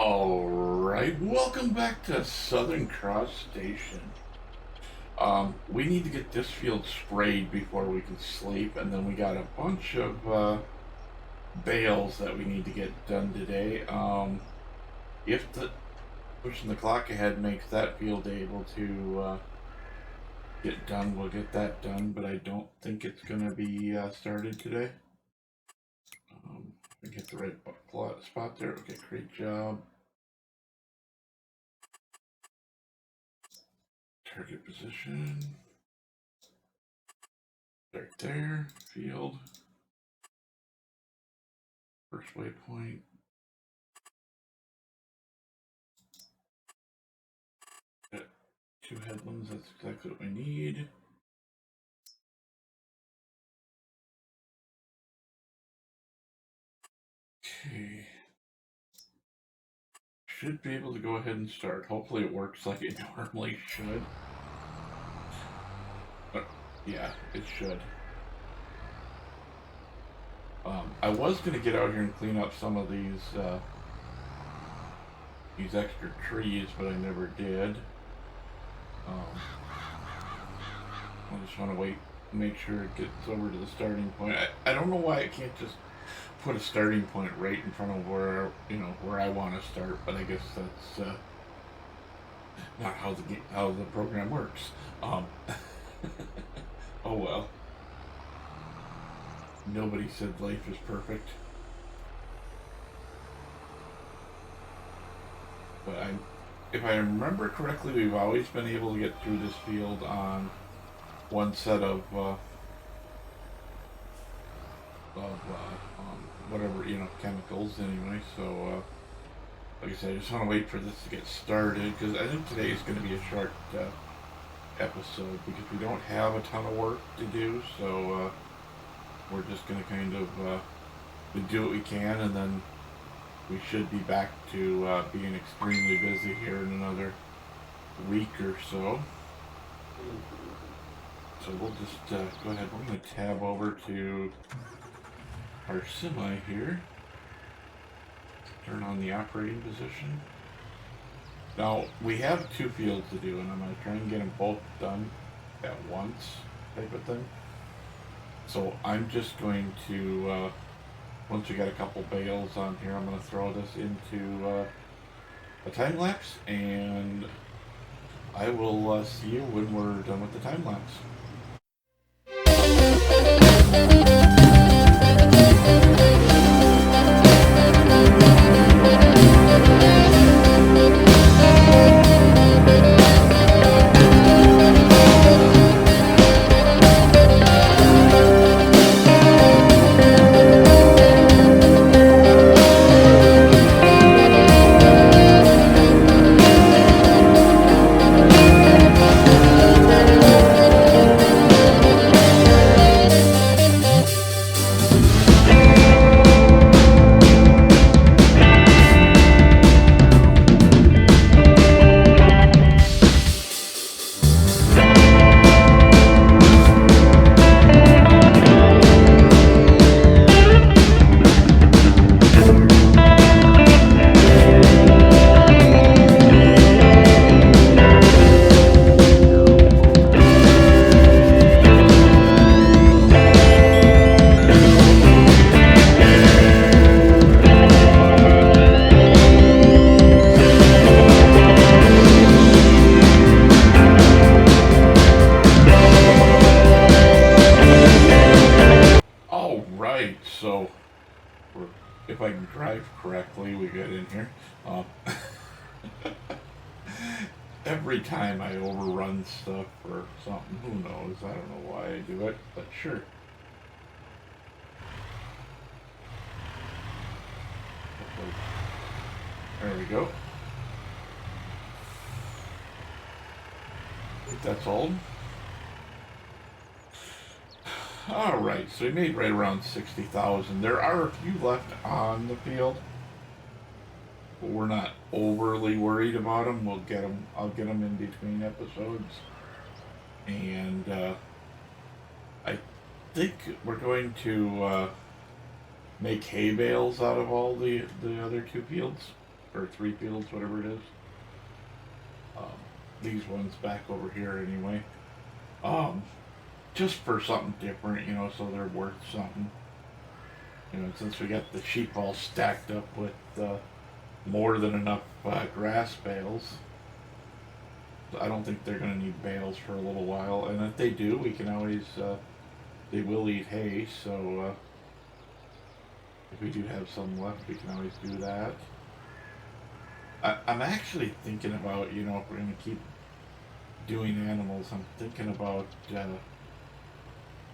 Alright, welcome back to Southern Cross Station. We need to get this field sprayed before we can sleep, and then we got a bunch of bales that we need to get done today. If pushing the clock ahead makes that field able to get done, we'll get that done, but I don't think it's going to be started today. Get the right spot there. Okay, great job. Target position. Right there. Field. First waypoint. Got 2 headlands. That's exactly what we need. Okay. Should be able to go ahead and start. Hopefully it works like it normally should. Yeah, it should. I was going to get out here and clean up some of these extra trees, but I never did. I just want to wait, make sure it gets over to the starting point. I don't know why I can't just put a starting point right in front of where I want to start, but I guess that's not how the program works. Oh well. Nobody said life is perfect. But if I remember correctly, we've always been able to get through this field on one set of whatever, chemicals anyway. So like I said, I just want to wait for this to get started, because I think today is going to be a short episode, because we don't have a ton of work to do. So we're just going to kind of we do what we can, and then we should be back to being extremely busy here in another week or so. So we'll just go ahead. We're going to tab over to our semi here. Turn on the operating position. Now, we have 2 fields to do, and I'm going to try and get them both done at once, type of thing. So I'm just going to, once we got a couple bales on here, I'm going to throw this into a time lapse, and I will see you when we're done with the time lapse. So, if I can drive correctly, we get in here. Every time I overrun stuff or something, who knows? I don't know why I do it, but sure. There we go. I think that's all. Alright, so we made right around 60,000. There are a few left on the field, but we're not overly worried about them. We'll get them. I'll get them in between episodes. And I think we're going to make hay bales out of all the other 2 fields. or 3 fields, whatever it is. These ones back over here anyway. Just for something different, you know, so they're worth something. You know, since we got the sheep all stacked up with more than enough grass bales, I don't think they're going to need bales for a little while. And if they do, we can always, they will eat hay, so if we do have some left, we can always do that. I'm actually thinking about, you know, if we're going to keep doing animals, I'm thinking about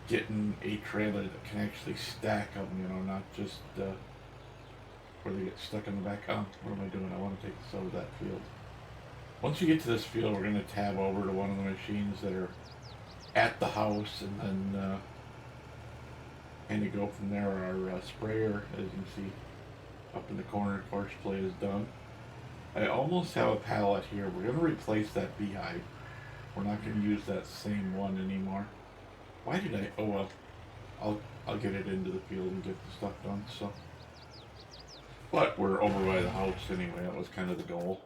getting a trailer that can actually stack them, you know, not just where they get stuck in the back. Oh, what am I doing? I want to take this over that field. Once we get to this field, we're going to tab over to one of the machines that are at the house, and then kind of go from there. Our sprayer, as you can see, up in the corner, course play is done. I almost have a pallet here. We're going to replace that beehive. We're not going to use that same one anymore. Why did I? Oh well, I'll get it into the field and get the stuff done. So, but we're over by the house anyway. That was kind of the goal.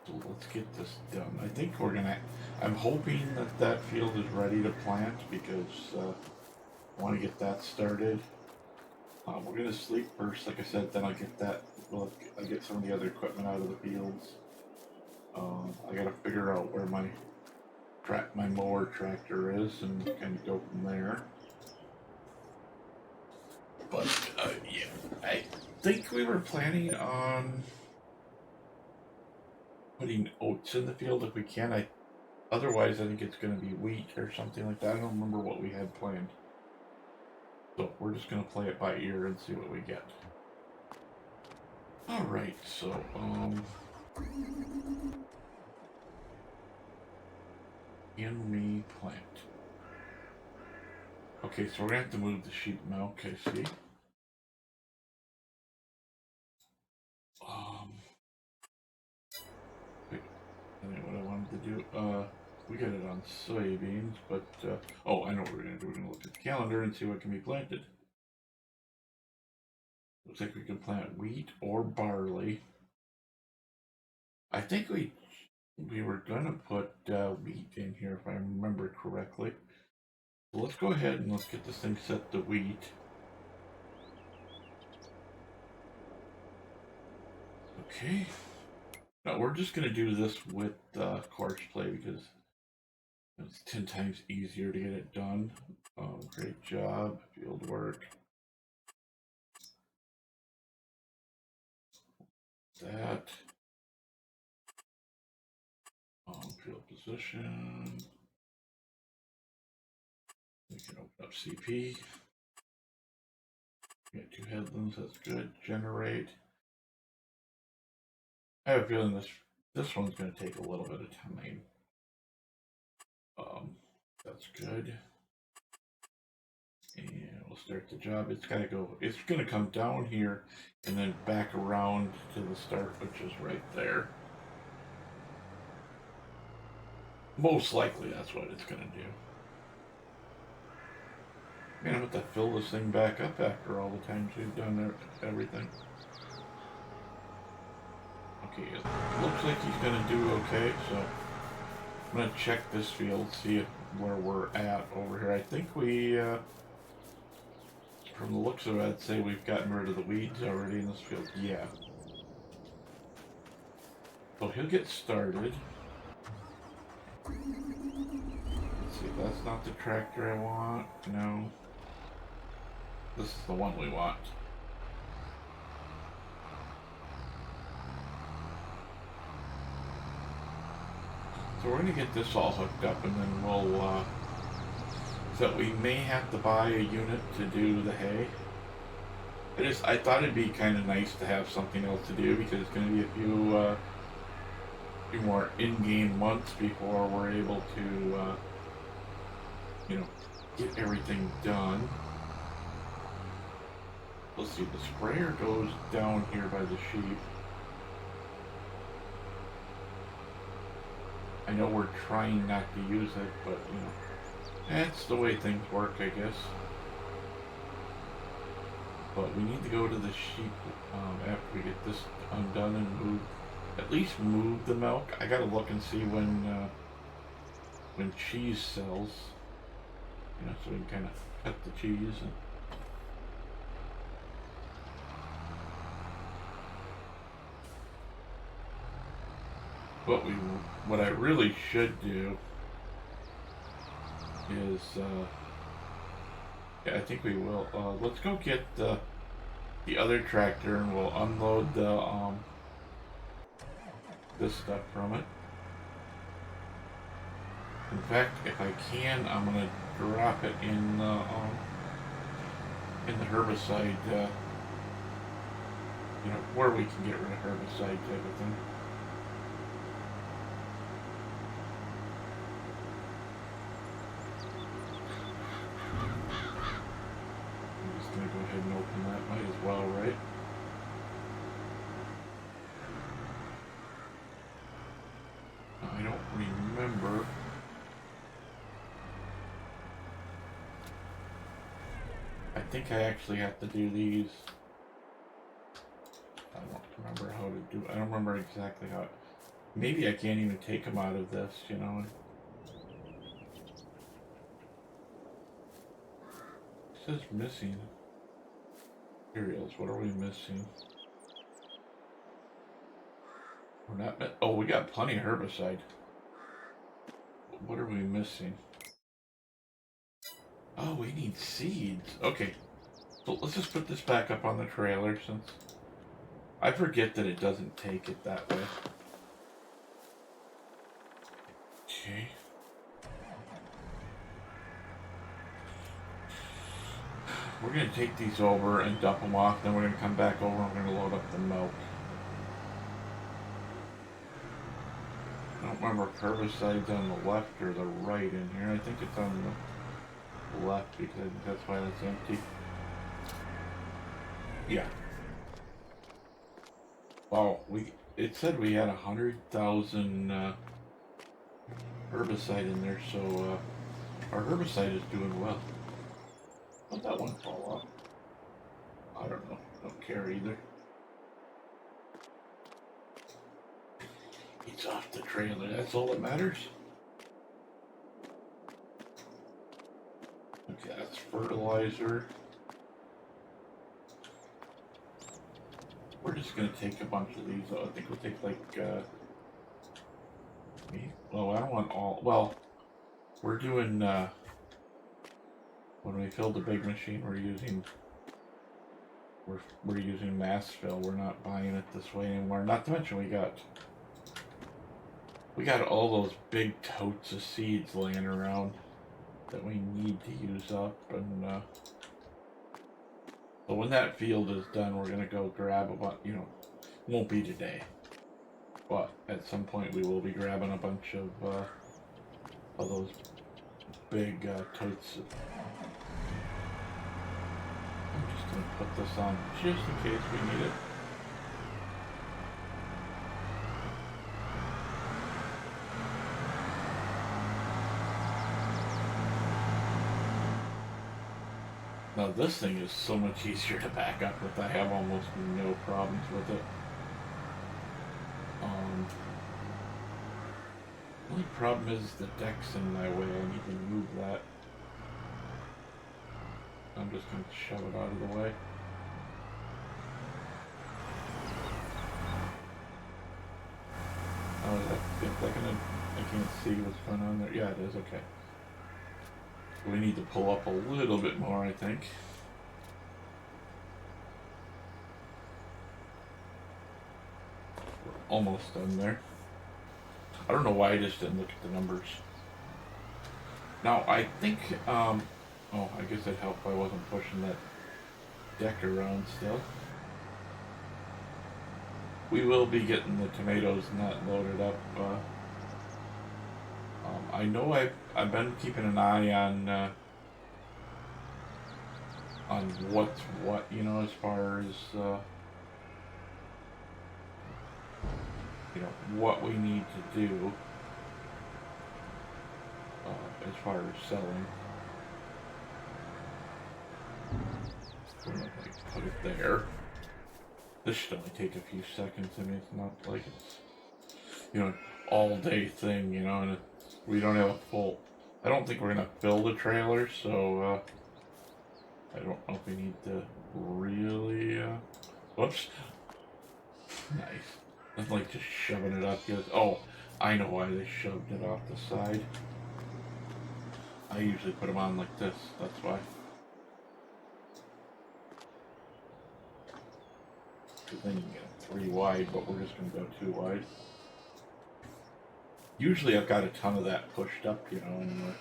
So let's get this done. I think we're gonna. I'm hoping that that field is ready to plant because I want to get that started. We're gonna sleep first, like I said. Then I'll get that. Well, I'll get some of the other equipment out of the fields. I gotta figure out where my mower tractor is and kind of go from there. But yeah, I think we were planning on putting oats in the field if we can. Otherwise I think it's going to be wheat or something like that. I don't remember what we had planned. So we're just going to play it by ear and see what we get. All right, so in me plant. Okay, so we're gonna have to move the sheep milk. Okay, see. Wait, I know what I wanted to do. We got it on soybeans, but oh, I know what we're gonna do. We're gonna look at the calendar and see what can be planted. Looks like we can plant wheat or barley. I think we were gonna put wheat in here if I remember correctly. So let's go ahead and let's get this thing set to wheat. Okay. Now we're just gonna do this with course play because it's 10 times easier to get it done. Great job, field work. That. Field position. We can open up CP. We got 2 headlands, that's good. Generate. I have a feeling this one's going to take a little bit of time. That's good. And we'll start the job. It's got to go. It's going to come down here and then back around to the start, which is right there. Most likely that's what it's going to do. Man, I'm going to have to fill this thing back up after all the times we've done everything. Okay, it looks like he's going to do okay, so I'm going to check this field, see where we're at over here. I think we, from the looks of it, I'd say we've gotten rid of the weeds already in this field. Yeah. So he'll get started. Let's see, that's not the tractor I want. No. This is the one we want. So we're going to get this all hooked up and then we'll, so we may have to buy a unit to do the hay. I thought it'd be kind of nice to have something else to do because it's going to be a few more in-game months before we're able to, you know, get everything done. Let's see, the sprayer goes down here by the sheep. I know we're trying not to use it, but, you know, that's the way things work, I guess. But we need to go to the sheep after we get this undone and move, at least move the milk. I gotta look and see when cheese sells, you know, so we can kind of cut the cheese. And what I really should do is, yeah, I think we will. Let's go get the other tractor and we'll unload the this stuff from it. In fact, if I can, I'm gonna drop it in the herbicide, you know, where we can get rid of herbicide type of thing. I'm just gonna go ahead and open that. Might as well, right? I don't remember. I think I actually have to do these. I don't remember how to do. I don't remember exactly how. Maybe I can't even take them out of this, you know. It says missing materials. What are we missing? We're not. Oh, we got plenty of herbicide. What are we missing? Oh, we need seeds. Okay. So let's just put this back up on the trailer since I forget that it doesn't take it that way. Okay. We're going to take these over and dump them off, then we're going to come back over and we're going to load up the milk. I don't remember if herbicide's on the left or the right in here. I think it's on the left because I think that's why it's empty. Yeah. Wow, it said we had 100,000 herbicide in there, so our herbicide is doing well. Let that one fall off. I don't know. Don't care either. It's off the trailer. That's all that matters. Okay, that's fertilizer. We're just gonna take a bunch of these. I think we'll take like, well, I don't want all. Well, we're doing when we fill the big machine, we're using mass fill. We're not buying it this way anymore. Not to mention we got all those big totes of seeds laying around that we need to use up, and so when that field is done, we're gonna go grab a bunch. You know, won't be today, but at some point we will be grabbing a bunch of those big totes. I'm just gonna put this on just in case we need it. Now this thing is so much easier to back up with. I have almost no problems with it. The only problem is the deck's in my way. I need to move that. I'm just going to shove it out of the way. Oh, is that gonna... I can't see what's going on there. Yeah, it is. Okay. We need to pull up a little bit more, I think. We're almost done there. I don't know why I just didn't look at the numbers. Now, I think, oh, I guess it helped I wasn't pushing that deck around still. We will be getting the tomatoes and that loaded up. I know I've been keeping an eye on what's what, you know, as far as you know, what we need to do as far as selling. We're gonna like put it there. This should only take a few seconds. I mean, it's not like it's, you know, all day thing, you know, and we don't have a full. I don't think we're gonna fill the trailer, so I don't know if we need to really. Whoops. Nice. Nothing like just shoving it up. Because, oh, I know why they shoved it off the side. I usually put them on like this. That's why. Because then you can get 3 wide, but we're just gonna go 2 wide. Usually I've got a ton of that pushed up, you know, and we're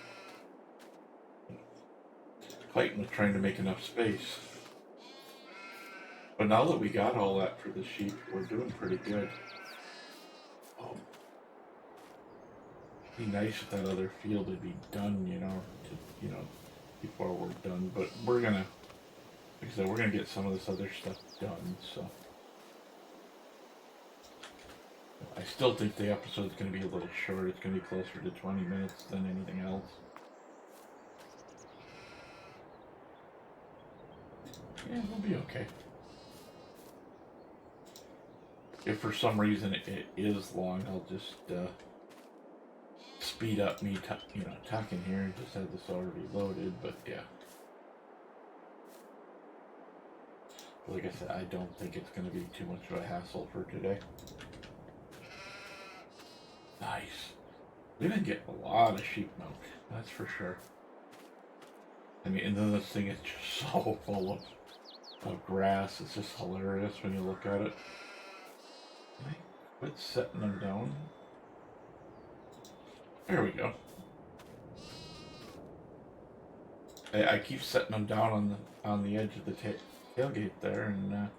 fighting with trying to make enough space. But now that we got all that for the sheep, we're doing pretty good. Oh, it'd be nice if that other field would be done, you know, before we're done. But we're gonna, like I said, we're gonna get some of this other stuff done. So I still think the episode's gonna be a little short. It's gonna be closer to 20 minutes than anything else. Yeah, we'll be okay. If for some reason it is long, I'll just speed up me, talking here and just have this already loaded. But yeah, like I said, I don't think it's going to be too much of a hassle for today. Nice. We've been getting a lot of sheep milk, that's for sure. I mean, and then this thing is just so full of grass. It's just hilarious when you look at it. Can I quit setting them down? There we go. I keep setting them down on the edge of the tailgate there, and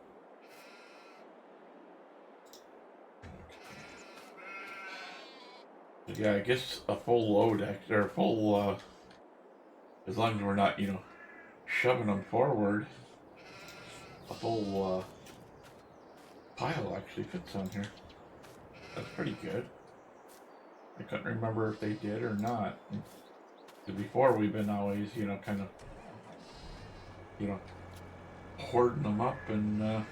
but yeah, I guess a full load, or a full, as long as we're not, shoving them forward, a full pile actually fits on here. That's pretty good. I couldn't remember if they did or not. Before we've been always, kind of, hoarding them up and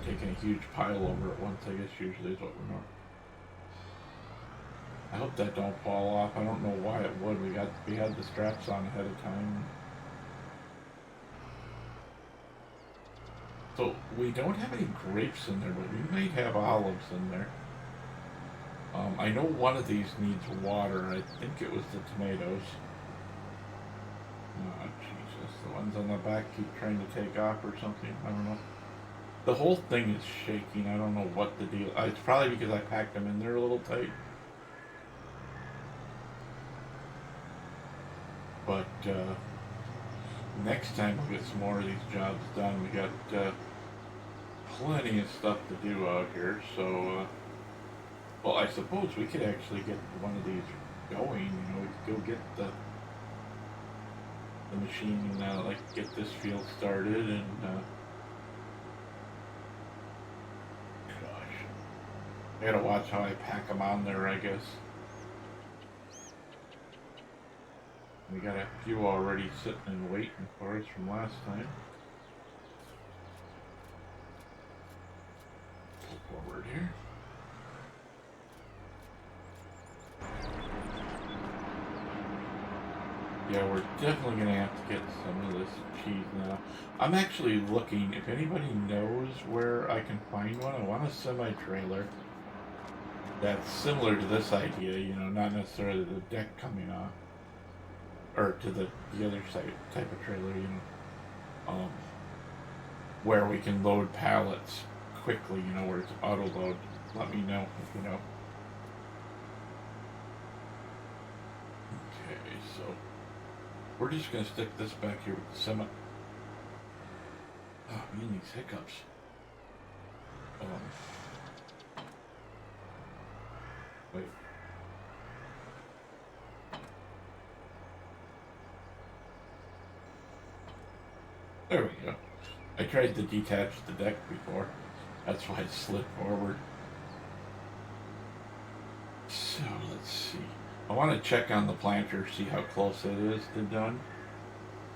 taking a huge pile over at once, I guess usually is what we're doing. I hope that don't fall off. I don't know why it would. We had the straps on ahead of time. So we don't have any grapes in there, but we might have olives in there. I know one of these needs water. I think it was the tomatoes. Oh, Jesus. The ones on the back keep trying to take off or something. I don't know. The whole thing is shaking. I don't know what the deal. It's probably because I packed them in there a little tight. But next time we'll get some more of these jobs done. We got plenty of stuff to do out here. So, well, I suppose we could actually get one of these going. We could go get the machine and like get this field started and. Gosh, I gotta watch how I pack them on there, I guess. We got a few already sitting and waiting for us from last time. Pull forward here. Yeah, we're definitely gonna have to get some of this cheese now. I'm actually looking, if anybody knows where I can find one, I want a semi-trailer that's similar to this idea, not necessarily the deck coming off. Or to the other type of trailer, where we can load pallets quickly, where it's auto load. Let me know if you know. Okay, so we're just gonna stick this back here with the semi. Oh, I'm getting these hiccups. Wait. There we go. I tried to detach the deck before. That's why it slid forward. So let's see. I want to check on the planter, see how close it is to done.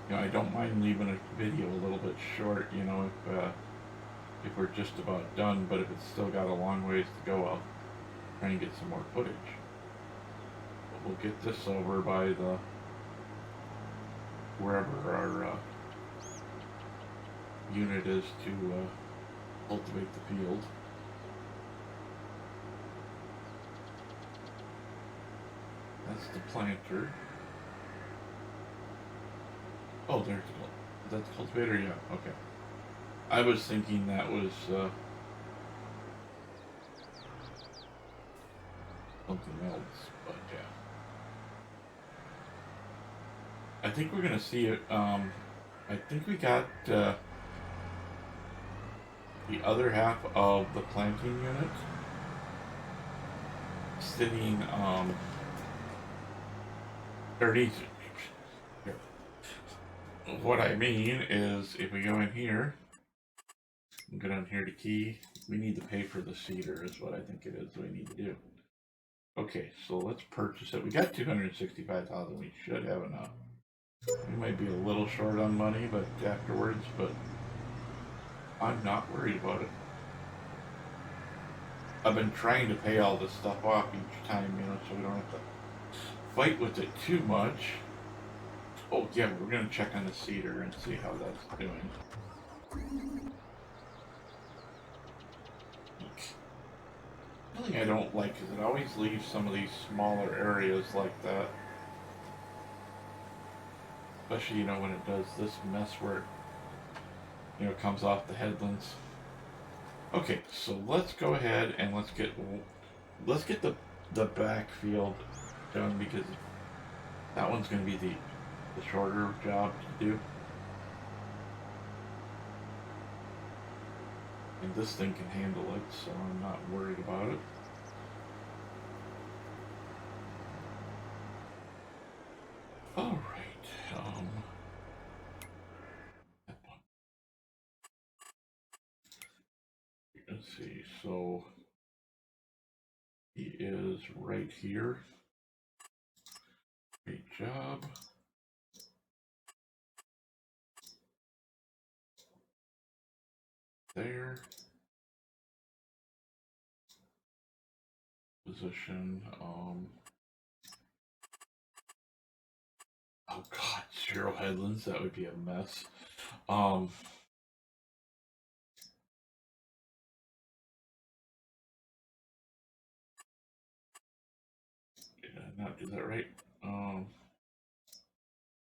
You know, I don't mind leaving a video a little bit short, you know, if we're just about done, but if it's still got a long ways to go, I'll try and get some more footage. But we'll get this over by the wherever our unit is to cultivate the field. That's the planter. Oh, there's the cultivator. Yeah, okay. I was thinking that was something else, but yeah. I think we're gonna see it. I think we got the other half of the planting unit sitting underneath. What I mean is, if we go in here, and go down here to key, we need to pay for the cedar, is what I think it is we need to do. Okay, so let's purchase it. We got 265,000. We should have enough. We might be a little short on money, but afterwards, but I'm not worried about it. I've been trying to pay all this stuff off each time, you know, so we don't have to fight with it too much. Oh yeah, we're gonna check on the cedar and see how that's doing. The thing I don't like is it always leaves some of these smaller areas like that. Especially, you know, when it does this mess where it, you know, comes off the headlands. Okay, so let's go ahead and let's get the backfield done, because that one's going to be the shorter job to do. And this thing can handle it, so I'm not worried about it. Alright, let's see, so he is right here. Great job. There. Position, oh god, 0 headlands, that would be a mess. Did I not do that right?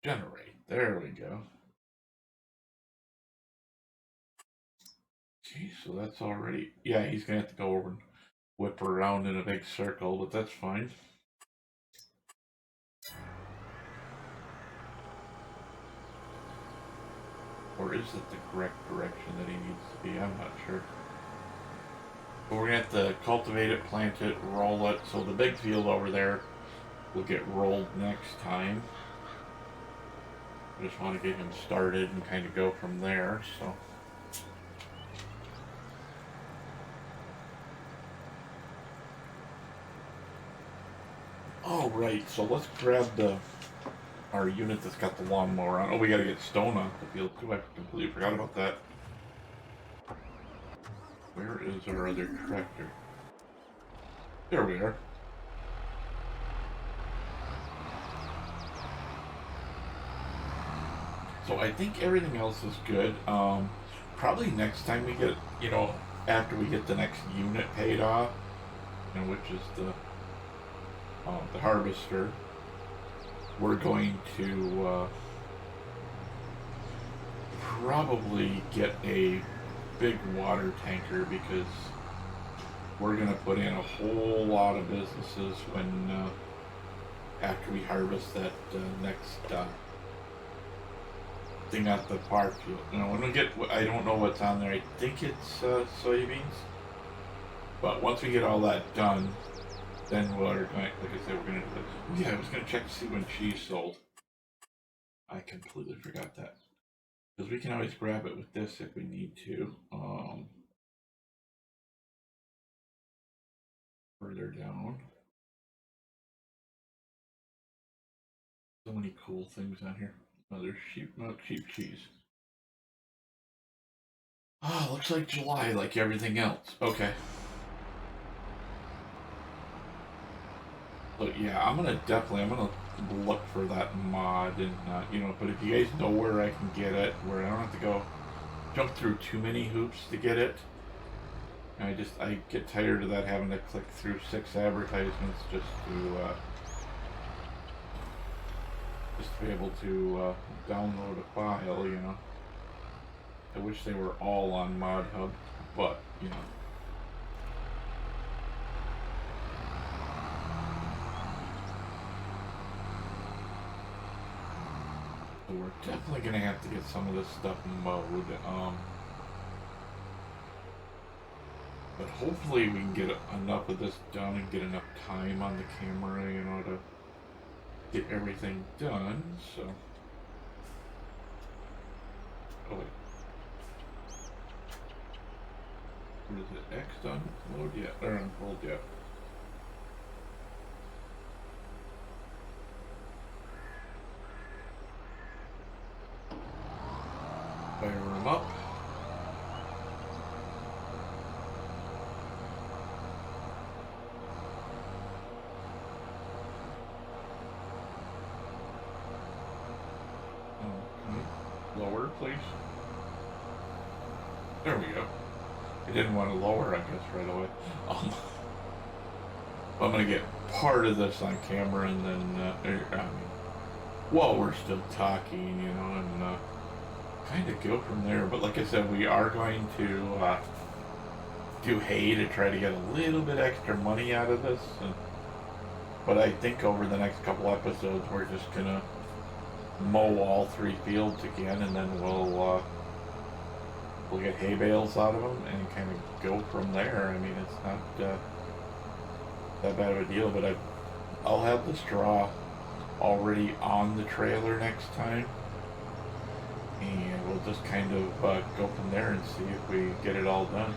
Generate, there we go. Okay, so that's already, yeah, he's gonna have to go over and whip around in a big circle, but that's fine. Or is it the correct direction that he needs to be? I'm not sure. But we're gonna have to cultivate it, plant it, roll it, so the big field over there will get rolled next time. I just want to get him started and kind of go from there, so. All right, so let's grab our unit that's got the lawnmower on. Oh, we gotta get stone off the field too. I completely forgot about that. Where is our other tractor? There we are. So I think everything else is good. Probably next time we get, you know, after we get the next unit paid off, you know, which is the harvester, we're going to probably get a big water tanker, because we're going to put in a whole lot of businesses when after we harvest that next thing at the farm field. You know, when we get, I don't know what's on there. I think it's soybeans. But once we get all that done, then we're going, like I said, we're going to do this. Yeah, I was going to check to see when cheese sold. I completely forgot that. Because we can always grab it with this if we need to. trailer down. So many cool things on here. Oh, there's sheep milk, sheep cheese. Oh, looks like July, like everything else. Okay. So yeah, I'm gonna look for that mod, and you know, but if you guys know where I can get it, where I don't have to go jump through too many hoops to get it. I get tired of that, having to click through 6 advertisements just to be able to download a file, you know. I wish they were all on Mod Hub, but you know. So we're definitely gonna have to get some of this stuff mowed. But hopefully we can get enough of this done and get enough time on the camera, you know, to get everything done. So, oh wait, what is it? X done? Load yet? Or unfold yet? Fire them up. Lower, please. There we go. I didn't want to lower, I guess, right away. I'm gonna get part of this on camera, and then, while we're still talking, you know, and kind of go from there. But like I said, we are going to do hay to try to get a little bit extra money out of this. But I think over the next couple episodes, we're just gonna mow all 3 fields again, and then we'll get hay bales out of them and kind of go from there. I mean, it's not that bad of a deal, but I'll have the straw already on the trailer next time, and we'll just kind of go from there and see if we get it all done.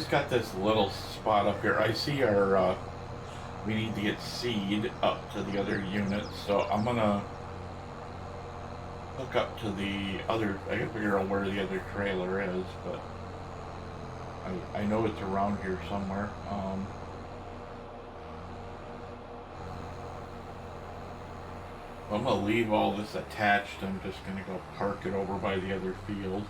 Got this little spot up here. I see our we need to get seed up to the other unit, so I'm gonna hook up to the other. I gotta figure out where the other trailer is, but I know it's around here somewhere. I'm gonna leave all this attached. I'm just gonna go park it over by the other field.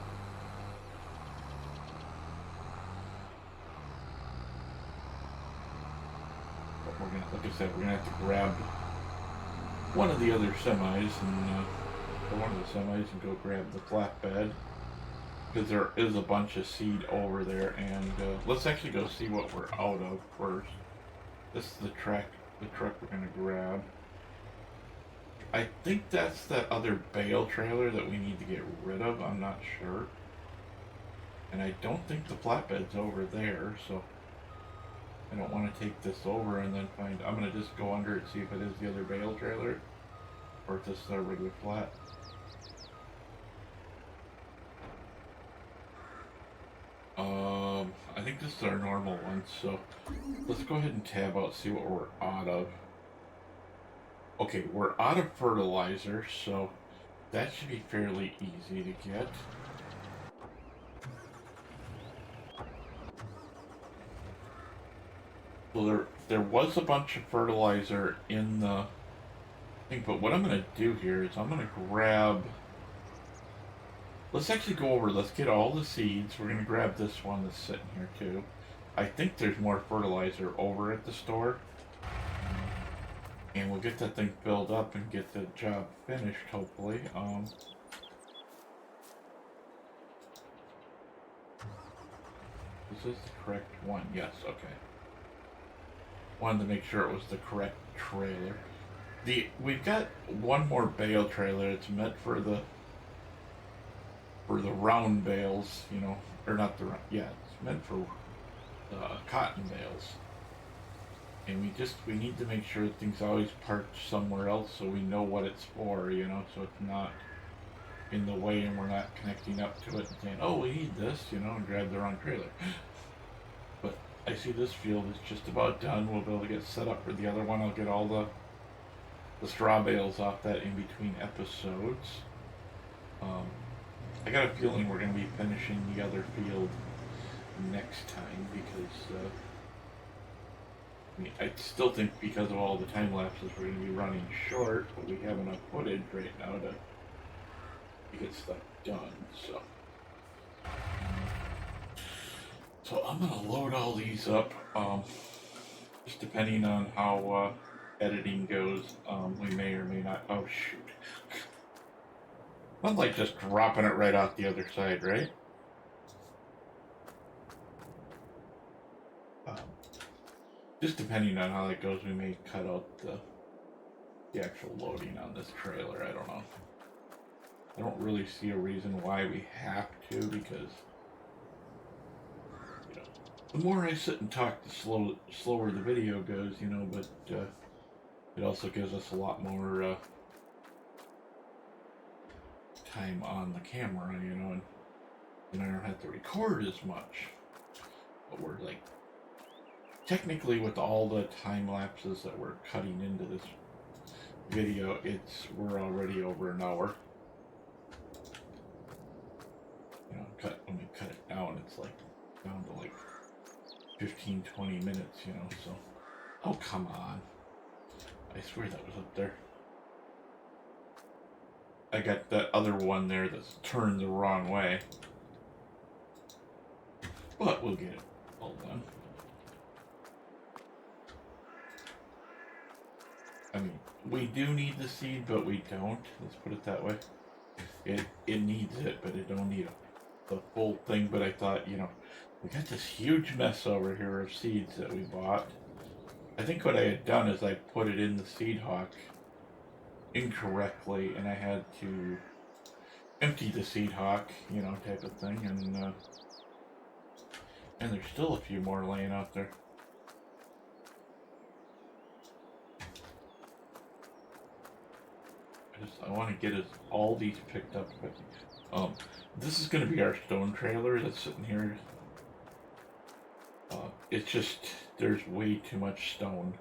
Like I said, we're gonna have to grab one of the other semis and go grab the flatbed, because there is a bunch of seed over there. And let's actually go see what we're out of first. This is the truck we're gonna grab. I think that's that other bale trailer that we need to get rid of. I'm not sure, and I don't think the flatbed's over there, so I don't want to take this over and then I'm going to just go under it, see if it is the other bale trailer, or if this is a regular flat. I think this is our normal one, so let's go ahead and tab out, see what we're out of. Okay, we're out of fertilizer, so that should be fairly easy to get. Well, there was a bunch of fertilizer in the thing, but what I'm going to do here is I'm going to grab Let's actually go over, let's get all the seeds. We're gonna grab this one that's sitting here too. I think there's more fertilizer over at the store. And we'll get that thing filled up and get the job finished, hopefully. Is this the correct one? Yes, okay. Wanted to make sure it was the correct trailer. We've got one more bale trailer. It's meant for the round bales, you know, or not the round. Yeah, it's meant for cotton bales. And we need to make sure that things always parked somewhere else so we know what it's for, you know, so it's not in the way and we're not connecting up to it and saying, oh, we need this, you know, and grab the wrong trailer. But I see this field is just about done. We'll be able to get set up for the other one. I'll get all the straw bales off that in between episodes. I got a feeling we're going to be finishing the other field next time because I mean, I still think because of all the time lapses we're going to be running short, but we have enough footage right now to get stuff done. So I'm going to load all these up. Just depending on how editing goes, we may or may not. Oh shoot! Not like just dropping it right out the other side, right? Just depending on how that goes, we may cut out the actual loading on this trailer. I don't know. I don't really see a reason why we have to, because you know, the more I sit and talk, the slower the video goes, you know. But it also gives us a lot more time on the camera, you know, and I don't have to record as much. But we're like, technically, with all the time lapses that we're cutting into this video, we're already over an hour. You know, when we cut it down, it's like down to like 15-20 minutes, you know. So, oh come on! I swear that was up there. I got that other one there that's turned the wrong way, but we'll get it all done. I mean, we do need the seed, but we don't. Let's put it that way. It needs it, but it don't need the full thing. But I thought, you know, we got this huge mess over here of seeds that we bought. I think what I had done is I put it in the seed hawk incorrectly, and I had to empty the seed hawk, you know, type of thing. And there's still a few more laying out there. I want to get all these picked up quickly. This is going to be our stone trailer that's sitting here. It's just, there's way too much stone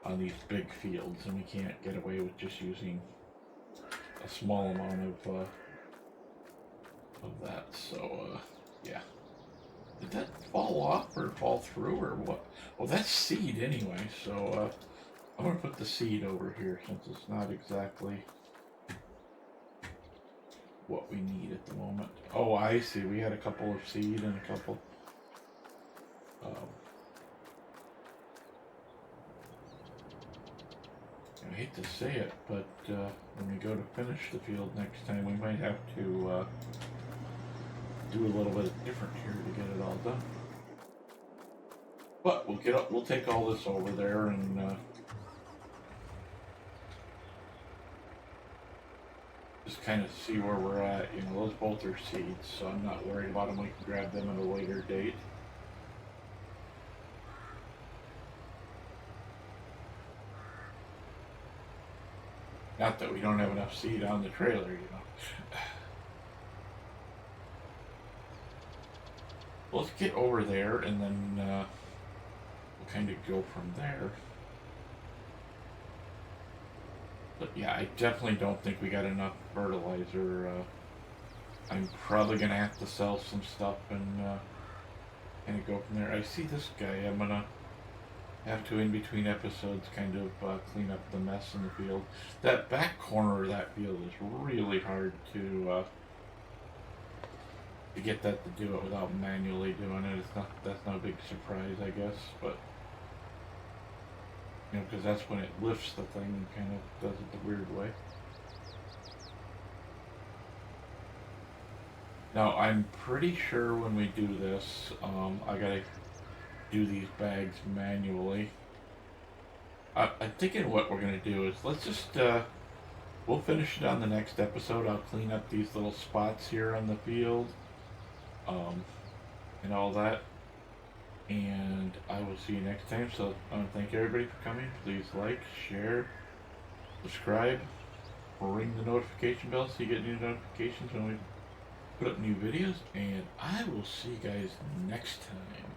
on these big fields, and we can't get away with just using a small amount of that. So, yeah. Did that fall off or fall through or what? Well, that's seed anyway, so I'm going to put the seed over here since it's not exactly what we need at the moment. Oh, I see. We had a couple of seed and a couple. I hate to say it, but when we go to finish the field next time, we might have to do a little bit different here to get it all done. But we'll take all this over there and just kind of see where we're at. You know, those both are seeds, so I'm not worried about them. We can grab them at a later date. Not that we don't have enough seed on the trailer, you know. Let's get over there, and then we'll kind of go from there. But yeah, I definitely don't think we got enough fertilizer. I'm probably gonna have to sell some stuff and kind of go from there. I see this guy. I'm gonna have to, in between episodes, kind of clean up the mess in the field. That back corner of that field is really hard to to get that to do it without manually doing it. That's not a big surprise, I guess, but you know, because that's when it lifts the thing and kind of does it the weird way. Now I'm pretty sure when we do this, I gotta do these bags manually. I'm thinking what we're gonna do is let's just we'll finish it on the next episode. I'll clean up these little spots here on the field, um, and all that. And I will see you next time. So I want to thank everybody for coming. Please like, share, subscribe, ring the notification bell so you get new notifications when we put up new videos. And I will see you guys next time.